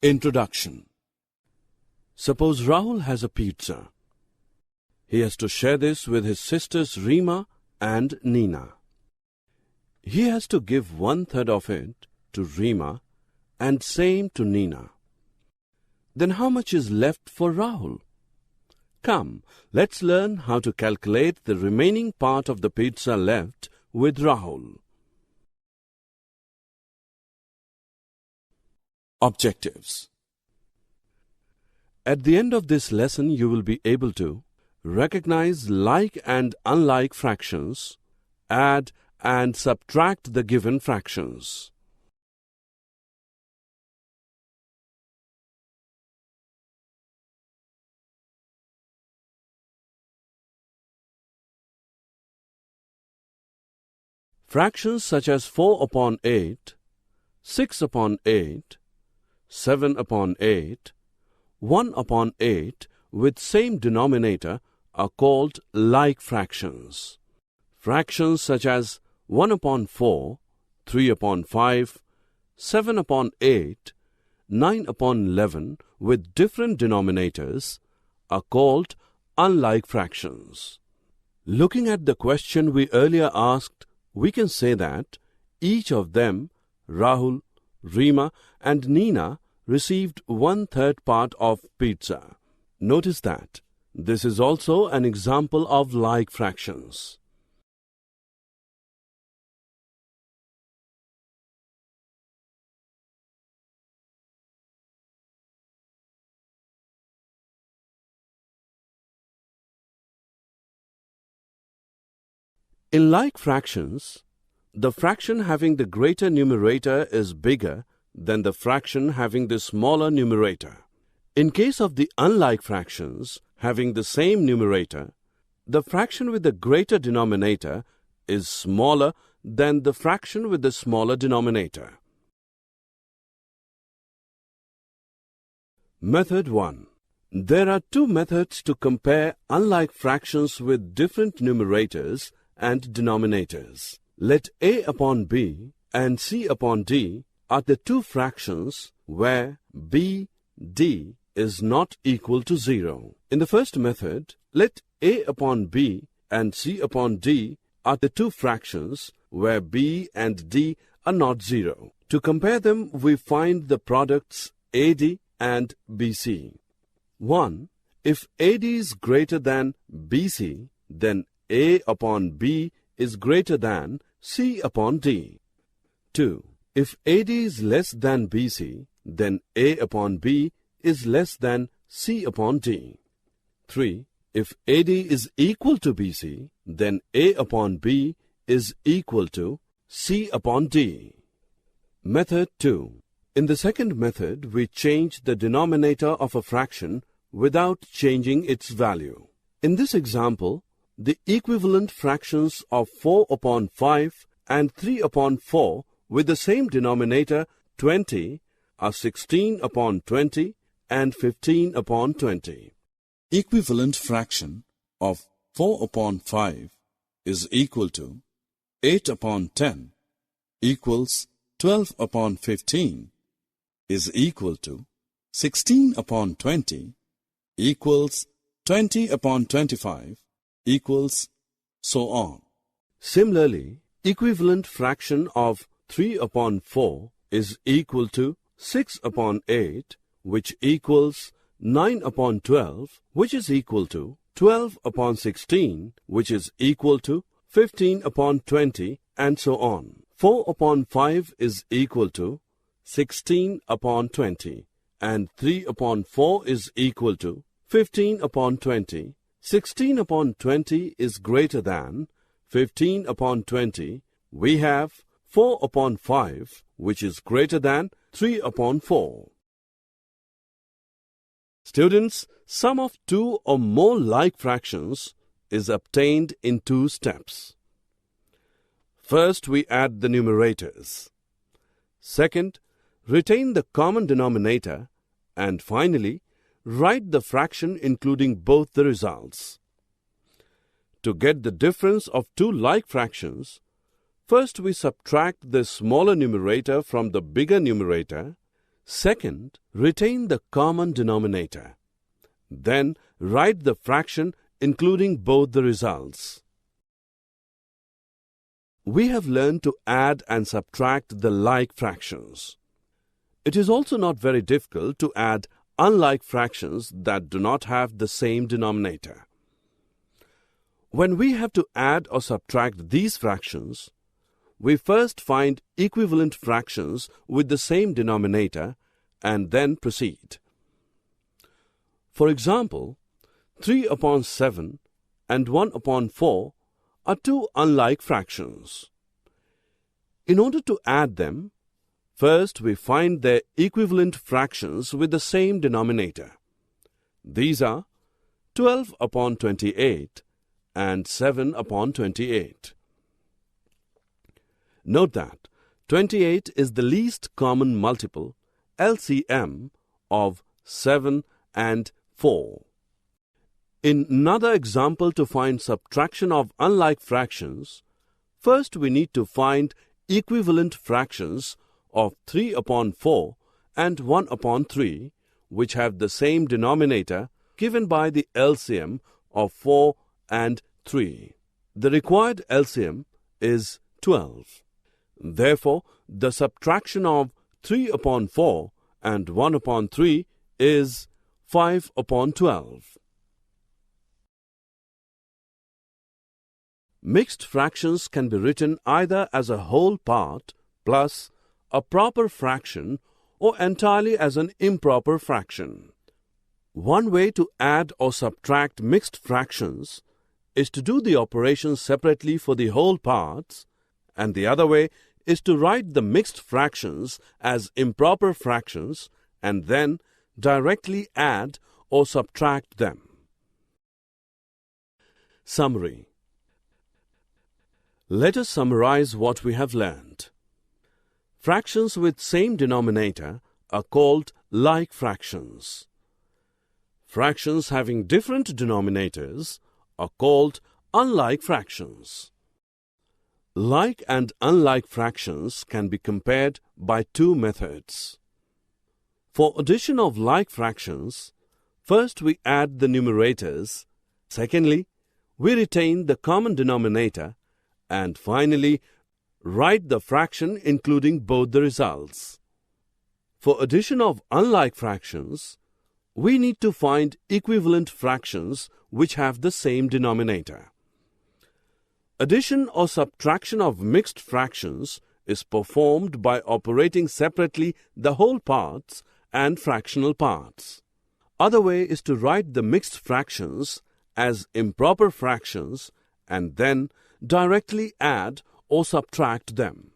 Introduction. Suppose Rahul has a pizza. He has to share this with his sisters Rima and Nina. He has to give 1/3 of it to Rima and same to Nina. Then how much is left for Rahul? Come, let's learn how to calculate the remaining part of the pizza left with Rahul. Objectives. At the end of this lesson, you will be able to recognize like and unlike fractions, add and subtract the given fractions. Fractions such as 4/8, 6/8, 7/8, 1/8 with same denominator are called like fractions. Fractions such as 1/4, 3/5, 7/8, 9/11 with different denominators are called unlike fractions. Looking at the question we earlier asked, we can say that each of them, Rahul, Rima and Nina, received 1/3 part of pizza. Notice that this is also an example of like fractions. In like fractions, the fraction having the greater numerator is bigger than the fraction having the smaller numerator. In case of the unlike fractions having the same numerator, the fraction with the greater denominator is smaller than the fraction with the smaller denominator. Method 1. There are two methods to compare unlike fractions with different numerators and denominators. Let A upon B and C upon D are the two fractions where B, D is not equal to 0. In the first method, let A upon B and C upon D are the two fractions where B and D are not 0. To compare them, we find the products AD and BC. 1. If AD is greater than BC, then A upon B is greater than C upon D. 2. If AD is less than BC, then A upon B is less than C upon D. 3. If AD is equal to BC, then A upon B is equal to C upon D. Method 2. In the second method, we change the denominator of a fraction without changing its value. In this example, the equivalent fractions of 4/5 and 3/4 with the same denominator 20 are 16/20 and 15/20. Equivalent fraction of 4/5 is equal to 8/10 equals 12/15 is equal to 16/20 equals 20/25 equals so on. Similarly, equivalent fraction of 3/4 is equal to 6/8, which equals 9/12, which is equal to 12/16, which is equal to 15/20, and so on. 4/5 is equal to 16/20, and 3/4 is equal to 15/20. 16/20 is greater than 15/20. We have 4/5, which is greater than 3/4. Students, sum of two or more like fractions is obtained in two steps. First, we add the numerators. Second, retain the common denominator. And finally, write the fraction including both the results. To get the difference of two like fractions, first we subtract the smaller numerator from the bigger numerator, Second, retain the common denominator. Then write the fraction including both the results. We have learned to add and subtract the like fractions. It is also not very difficult to add unlike fractions that do not have the same denominator. When we have to add or subtract these fractions, we first find equivalent fractions with the same denominator and then proceed. For example, 3 upon 7 and 1 upon 4 are two unlike fractions. In order to add them, first we find their equivalent fractions with the same denominator. These are 12 upon 28 and 7 upon 28. Note that 28 is the least common multiple, LCM, of 7 and 4. In another example to find subtraction of unlike fractions, first we need to find equivalent fractions of 3 upon 4 and 1 upon 3, which have the same denominator given by the LCM of 4 and 3. The required LCM is 12. Therefore, the subtraction of 3 upon 4 and 1 upon 3 is 5 upon 12. Mixed fractions can be written either as a whole part plus a proper fraction or entirely as an improper fraction. One way to add or subtract mixed fractions is to do the operation separately for the whole parts, and the other way is to write the mixed fractions as improper fractions and then directly add or subtract them. Summary. Let us summarize what we have learned. Fractions with same denominator are called like fractions. Fractions having different denominators are called unlike fractions. Like and unlike fractions can be compared by two methods. For addition of like fractions, first we add the numerators, secondly, we retain the common denominator, and finally, write the fraction including both the results. For addition of unlike fractions, we need to find equivalent fractions which have the same denominator. Addition or subtraction of mixed fractions is performed by operating separately the whole parts and fractional parts. Other way is to write the mixed fractions as improper fractions and then directly add or subtract them.